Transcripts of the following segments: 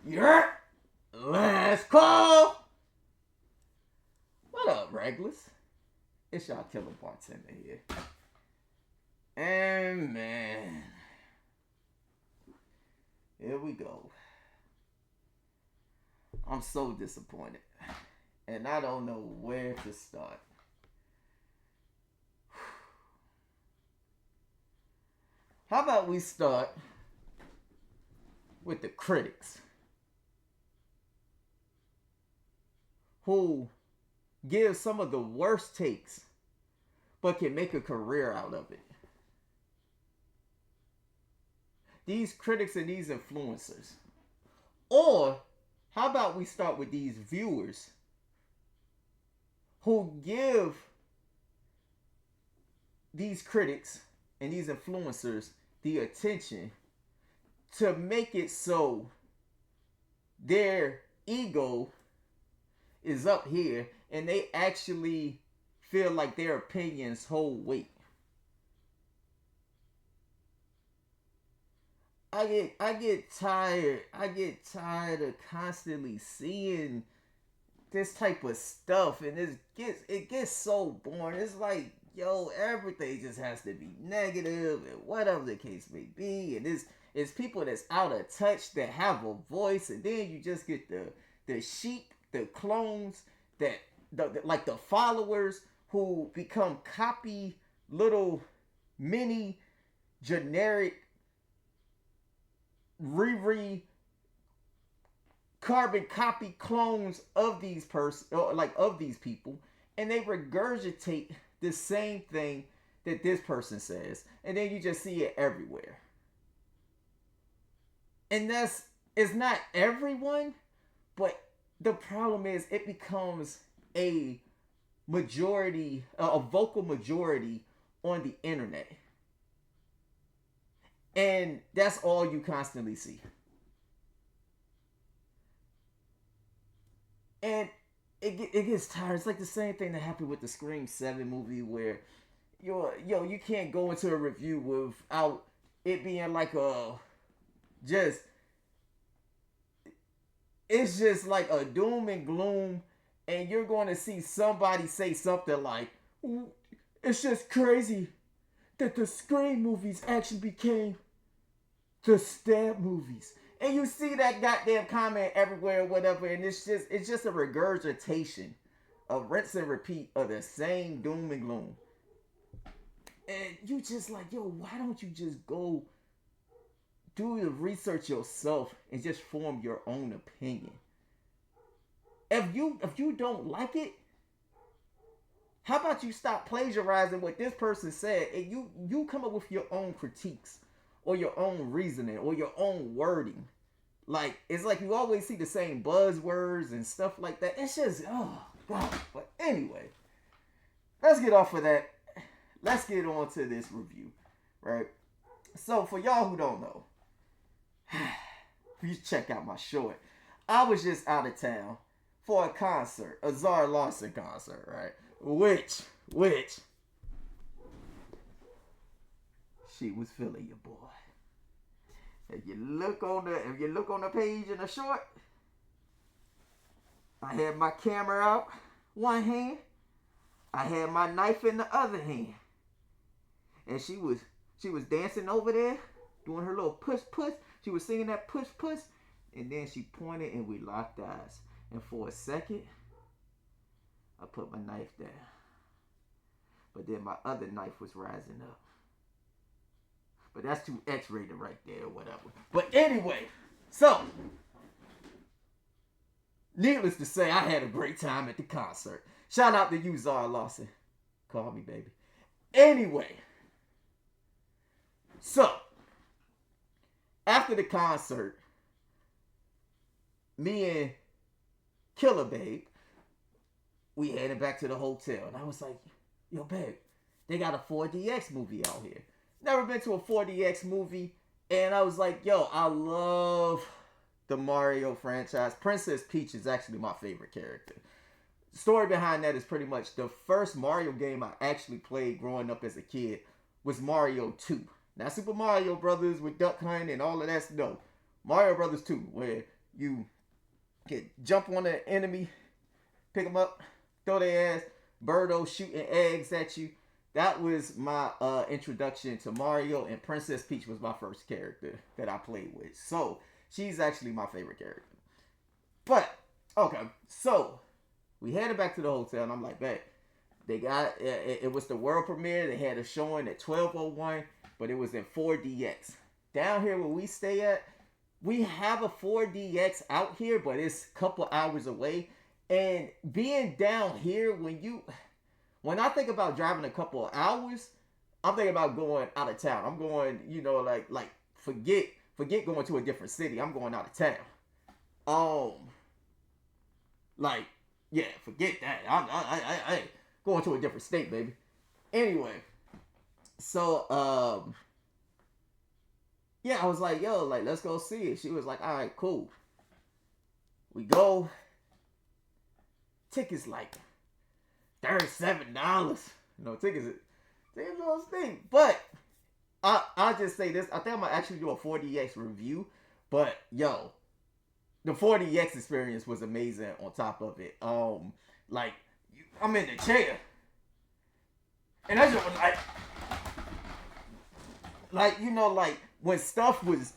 Yeah. Last call. What up, regulars? It's y'all killer bartender here. And man, here we go. I'm so disappointed. And I don't know where to start. How about we start with the critics who give some of the worst takes but can make a career out of it. These critics and these influencers. Or how about we start with these viewers who give these critics and these influencers the attention to make it so their ego is up here and they actually feel like their opinions hold weight. I get tired. I get tired of constantly seeing this type of stuff, and it gets so boring. It's like, yo, everything just has to be negative and whatever the case may be, and it's people that's out of touch that have a voice, and then you just get the sheep, the clones that like the followers who become copy little mini generic Riri carbon copy clones of these of these people, and they regurgitate the same thing that this person says, and then you just see it everywhere. And it's not everyone, but the problem is it becomes a majority, a vocal majority on the internet. And that's all you constantly see. And it gets tired. It's like the same thing that happened with the Scream 7 movie where you can't go into a review without it being like just it's just like a doom and gloom, and you're going to see somebody say something like, it's just crazy that the Scream movies actually became the stab movies. And you see that goddamn comment everywhere, or whatever, and it's just a regurgitation, a rinse and repeat of the same doom and gloom. And you just like, yo, why don't you just go do the research yourself and just form your own opinion? If you don't like it, how about you stop plagiarizing what this person said and you come up with your own critiques or your own reasoning or your own wording? Like, it's like you always see the same buzzwords and stuff like that. It's just, oh god. But anyway, let's get off of that. Let's get on to this review, right? So for y'all who don't know, please check out my short. I was just out of town for a concert, a Zara Larsson concert, right? Which she was feeling your boy. If you look on the page in the short, I had my camera out one hand, I had my knife in the other hand, and she was dancing over there, doing her little push push. She was singing that push push, and then she pointed and we locked eyes. And for a second, I put my knife down, but then my other knife was rising up. But that's too X-rated right there or whatever. But anyway, so needless to say, I had a great time at the concert. Shout out to you, Zara Larsson. Call me, baby. Anyway, so after the concert, me and Killer Babe, we headed back to the hotel. And I was like, yo, babe, they got a 4DX movie out here. Never been to a 4DX movie. And I was like, yo, I love the Mario franchise. Princess Peach is actually my favorite character. The story behind that is pretty much the first Mario game I actually played growing up as a kid was Mario 2. Not Super Mario Brothers with Duck Hunt and all of that. No, Mario Brothers 2, where You get jump on the enemy, pick them up, throw their ass, Birdo shooting eggs at you. That was my introduction to Mario, and Princess Peach was my first character that I played with. So she's actually my favorite character. But okay, so we headed back to the hotel, and I'm like, bet they got it was the world premiere. They had a showing at 12:01, but it was in 4DX. Down here where we stay at, we have a 4DX out here, but it's a couple hours away. And being down here, when I think about driving a couple of hours, I'm thinking about going out of town. I'm going, like forget going to a different city. I'm going out of town. Um, like yeah, forget that. I ain't going to a different state, baby. Anyway, so yeah, I was like, yo, like let's go see it. She was like, all right, cool. We go. Tickets like $37. Tickets a little steep. But I'll just say this. I think I'm gonna actually do a 4DX review. But yo, the 4DX experience was amazing on top of it. Like I'm in the chair. And that's just like like when stuff was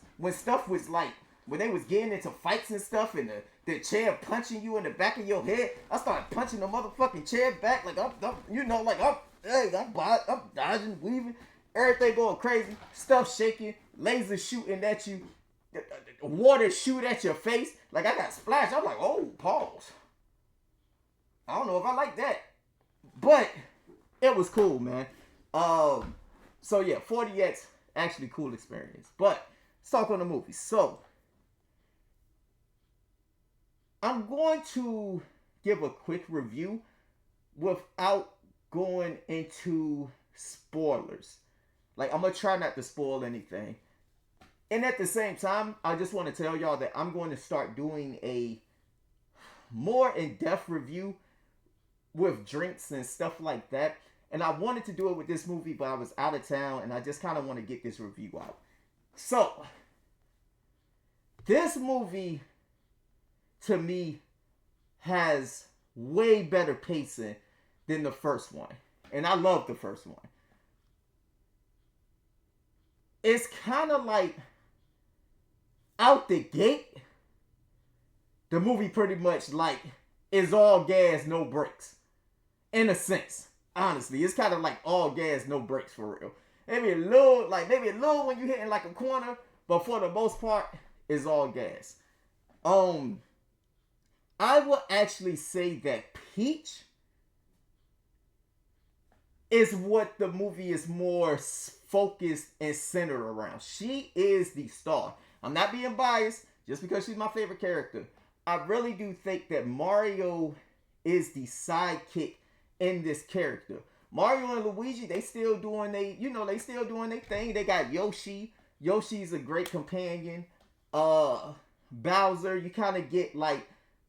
like when they was getting into fights and stuff and the chair punching you in the back of your head, I started punching the motherfucking chair back like I'm dodging, weaving, everything going crazy, stuff shaking, laser shooting at you, water shoot at your face. Like I got splashed. I'm like, oh, pause. I don't know if I like that, but it was cool, man. So yeah, 4DX actually cool experience. But let's talk on the movie. So I'm going to give a quick review without going into spoilers. Like I'm gonna try not to spoil anything. And at the same time, I just want to tell y'all that I'm going to start doing a more in-depth review with drinks and stuff like that. And I wanted to do it with this movie, but I was out of town and I just kind of want to get this review out. So, this movie, to me, has way better pacing than the first one. And I love the first one. It's kind of like, out the gate, the movie pretty much like is all gas, no brakes. In a sense. Honestly, it's kind of like all gas, no brakes for real. Maybe a little when you hitting like a corner, but for the most part, it's all gas. I will actually say that Peach is what the movie is more focused and centered around. She is the star. I'm not being biased just because she's my favorite character. I really do think that Mario is the sidekick in this character. Mario and Luigi, they still doing they still doing their thing. They got Yoshi. Yoshi's a great companion. Bowser, you kind of get like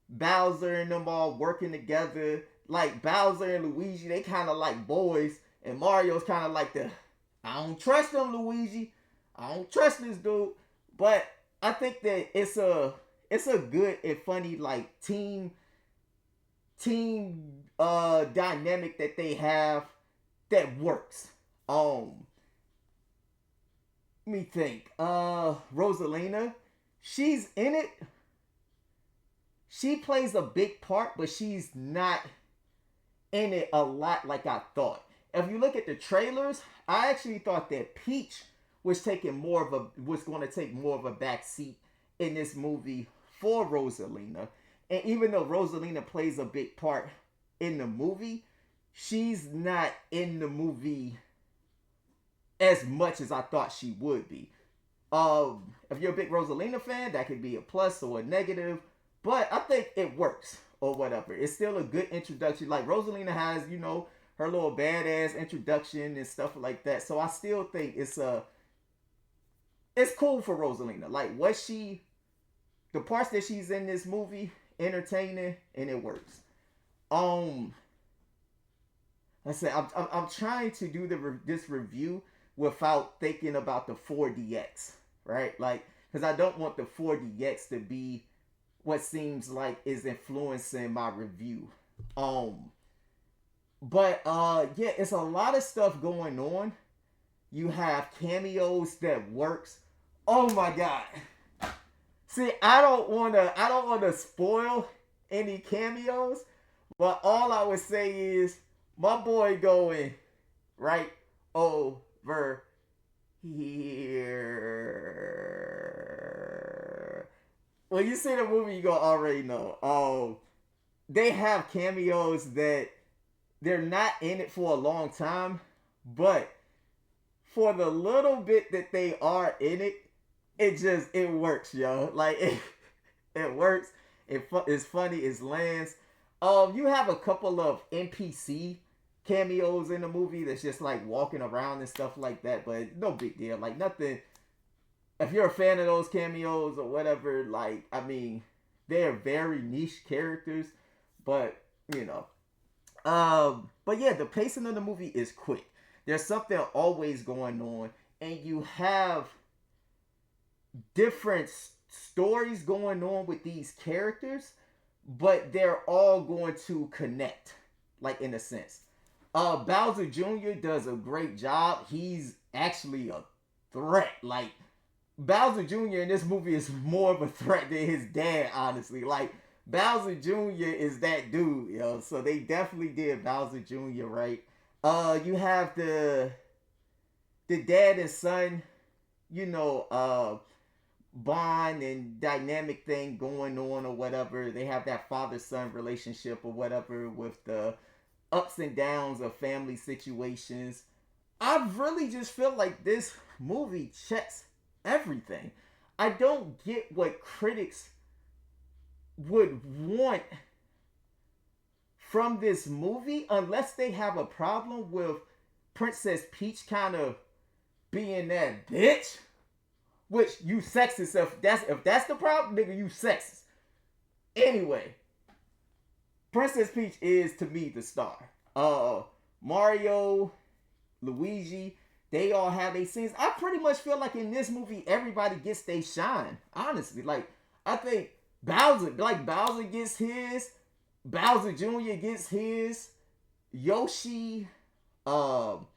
Bowser and them all working together. Like Bowser and Luigi, they kind of like boys, and Mario's kind of like I don't trust him, Luigi. I don't trust this dude. But I think that it's a good and funny like team dynamic that they have that works. Let me think. Rosalina, she's in it. She plays a big part, but she's not in it a lot like I thought. If you look at the trailers, I actually thought that Peach was going to take more of a back seat in this movie for Rosalina. And even though Rosalina plays a big part in the movie, she's not in the movie as much as I thought she would be. If you're a big Rosalina fan, that could be a plus or a negative, but I think it works or whatever. It's still a good introduction. Like Rosalina has, her little badass introduction and stuff like that. So I still think it's cool for Rosalina. Like the parts that she's in this movie, entertaining, and it works. I said I'm trying to do this review without thinking about the 4DX, right? Like, because I don't want the 4DX to be what seems like is influencing my review. Um, but yeah, it's a lot of stuff going on. You have cameos that works. Oh my god. See, I don't wanna spoil any cameos, but all I would say is my boy going right over here. When you see the movie, you gonna already know. They have cameos that they're not in it for a long time, but for the little bit that they are in it, it works, yo. Like it works. It's funny. It lands. You have a couple of NPC cameos in the movie that's just like walking around and stuff like that, but no big deal. Like nothing. If you're a fan of those cameos or whatever, like I mean, they're very niche characters, but you know. But yeah, the pacing of the movie is quick. There's something always going on, and you have different stories going on with these characters, but they're all going to connect, like in a sense. Bowser Jr. does a great job. He's actually a threat. Like Bowser Jr. in this movie is more of a threat than his dad, honestly. Like Bowser Jr. is that dude, yo. So they definitely did Bowser Jr. right. You have the dad and son, you know, bond and dynamic thing going on or whatever. They have that father son relationship or whatever with the ups and downs of family situations. I really just feel like this movie checks everything. I don't get what critics would want from this movie unless they have a problem with Princess Peach kind of being that bitch. Which you sexist. If that's the problem, nigga, you sexist. Anyway, Princess Peach is to me the star. Mario, Luigi, they all have their scenes. I pretty much feel like in this movie everybody gets their shine. Honestly, like I think Bowser gets his, Bowser Jr. gets his, Yoshi, Rosalina,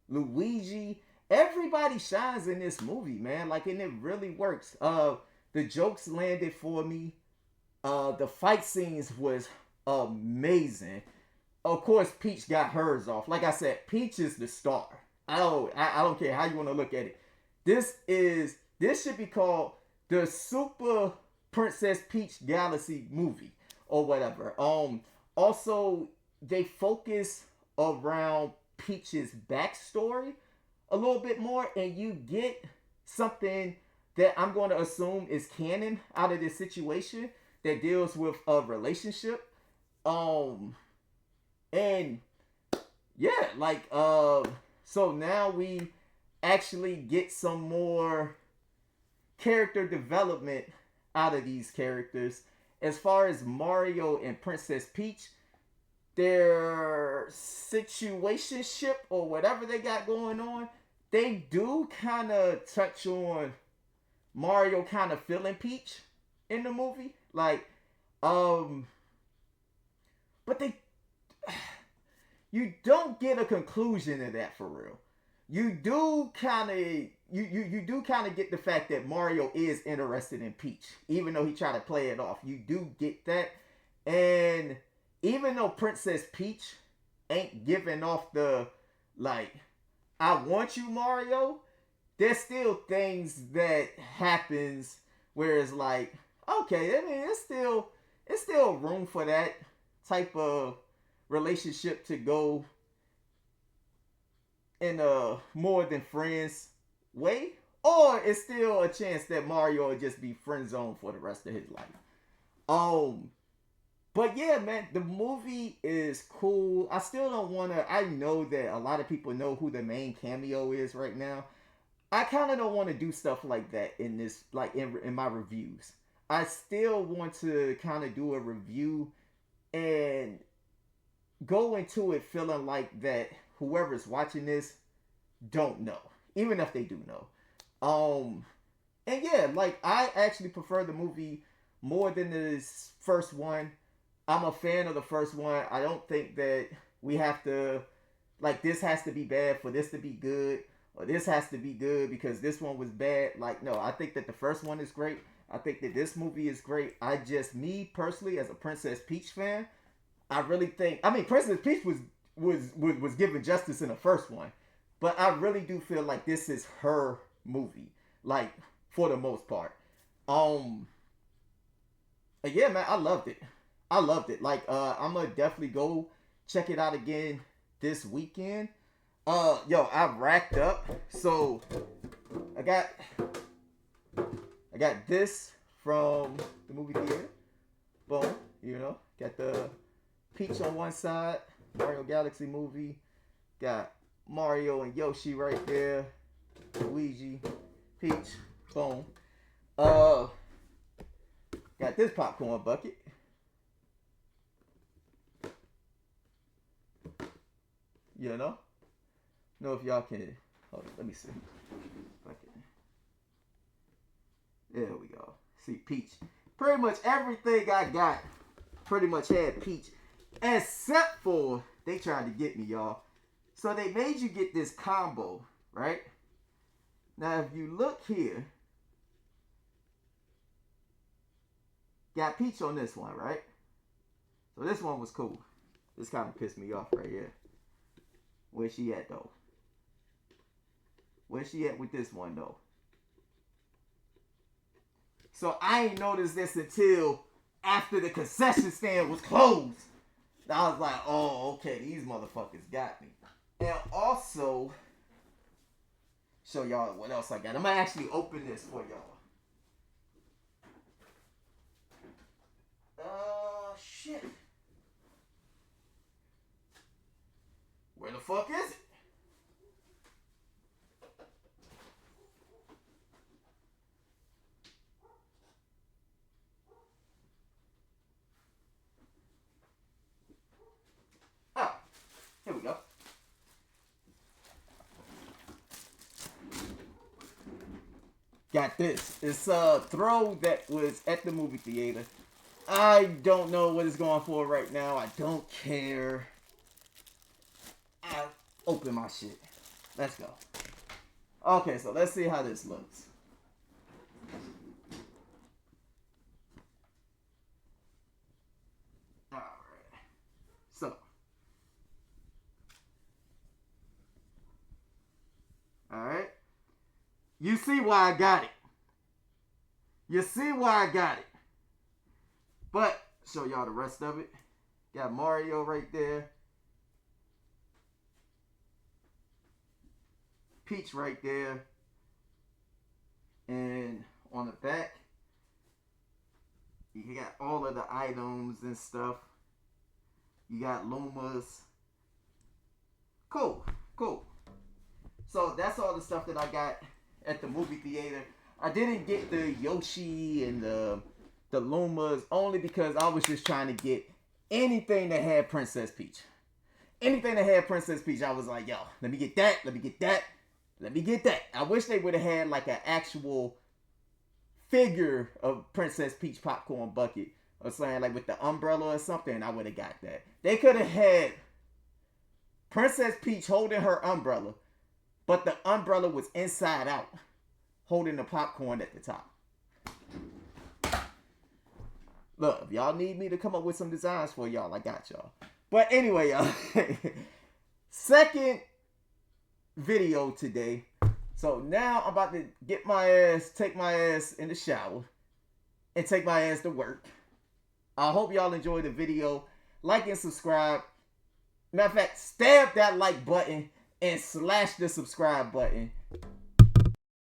Luigi. Everybody shines in this movie, man. Like, and it really works. The jokes landed for me. The fight scenes was amazing. Of course, Peach got hers off. Like I said, Peach is the star. I don't care how you want to look at it. This should be called the Super Princess Peach Galaxy movie or whatever. Also they focus around Peach's backstory a little bit more, and you get something that I'm going to assume is canon out of this situation that deals with a relationship. And yeah, like so now we actually get some more character development out of these characters. As far as Mario and Princess Peach, their situationship or whatever they got going on, they do kind of touch on Mario kind of feeling Peach in the movie. Like, but they, you don't get a conclusion to that for real. You do kind of, you do kind of get the fact that Mario is interested in Peach, even though he tried to play it off. You do get that, and even though Princess Peach ain't giving off the like, I want you, Mario, there's still things that happens where it's like, okay, I mean, it's still room for that type of relationship to go in a more than friends way, or it's still a chance that Mario will just be friend zone for the rest of his life. But yeah, man, the movie is cool. I still don't want to. I know that a lot of people know who the main cameo is right now. I kind of don't want to do stuff like that in this, like in my reviews. I still want to kind of do a review and go into it feeling like that whoever's watching this don't know, even if they do know. And yeah, like I actually prefer the movie more than this first one. I'm a fan of the first one. I don't think that we have to like this has to be bad for this to be good, or this has to be good because this one was bad. Like no, I think that the first one is great. I think that this movie is great. I just me personally as a Princess Peach fan, I really think I mean Princess Peach was given justice in the first one, but I really do feel like this is her movie, like for the most part. Um, yeah, man, I loved it. I loved it. Like, I'm gonna definitely go check it out again this weekend. Yo, I racked up. So I got I got this from the movie theater. Boom, you know, got the Peach on one side, Mario Galaxy movie. Got Mario and Yoshi right there. Luigi, Peach, boom. Uh, got this popcorn bucket. You know if y'all can. Hold on, let me see. There we go. See Peach. Pretty much everything I got pretty much had Peach, except for they tried to get me, y'all. So they made you get this combo, right? Now if you look here, got Peach on this one, right? So this one was cool. This kind of pissed me off right here. Where's she at though? Where's she at with this one though? So I ain't noticed this until after the concession stand was closed. I was like, oh, okay, these motherfuckers got me. And also, show y'all what else I got. I'm gonna actually open this for y'all. Shit. Where the fuck is it? Oh, here we go. Got this. It's a throw that was at the movie theater. I don't know what it's going for right now. I don't care. I'll open my shit. Let's go. Okay, so let's see how this looks. Alright. So. Alright. You see why I got it. You see why I got it. But, show y'all the rest of it. Got Mario right there. Peach right there. And on the back, you got all of the items and stuff. You got Lumas. Cool, cool. So that's all the stuff that I got at the movie theater. I didn't get the Yoshi and the Lumas only because I was just trying to get anything that had Princess Peach. Anything that had Princess Peach, I was like, yo, let me get that, let me get that, let me get that. I wish they would have had like an actual figure of Princess Peach popcorn bucket or something like with the umbrella or something. I would have got that. They could have had Princess Peach holding her umbrella, but the umbrella was inside out, holding the popcorn at the top. Look, if y'all need me to come up with some designs for y'all, I got y'all. But anyway, y'all. Second video today. So now I'm about to take my ass in the shower and take my ass to work. I hope y'all enjoyed the video. Like and subscribe. Matter of fact, stab that like button and slash the subscribe button.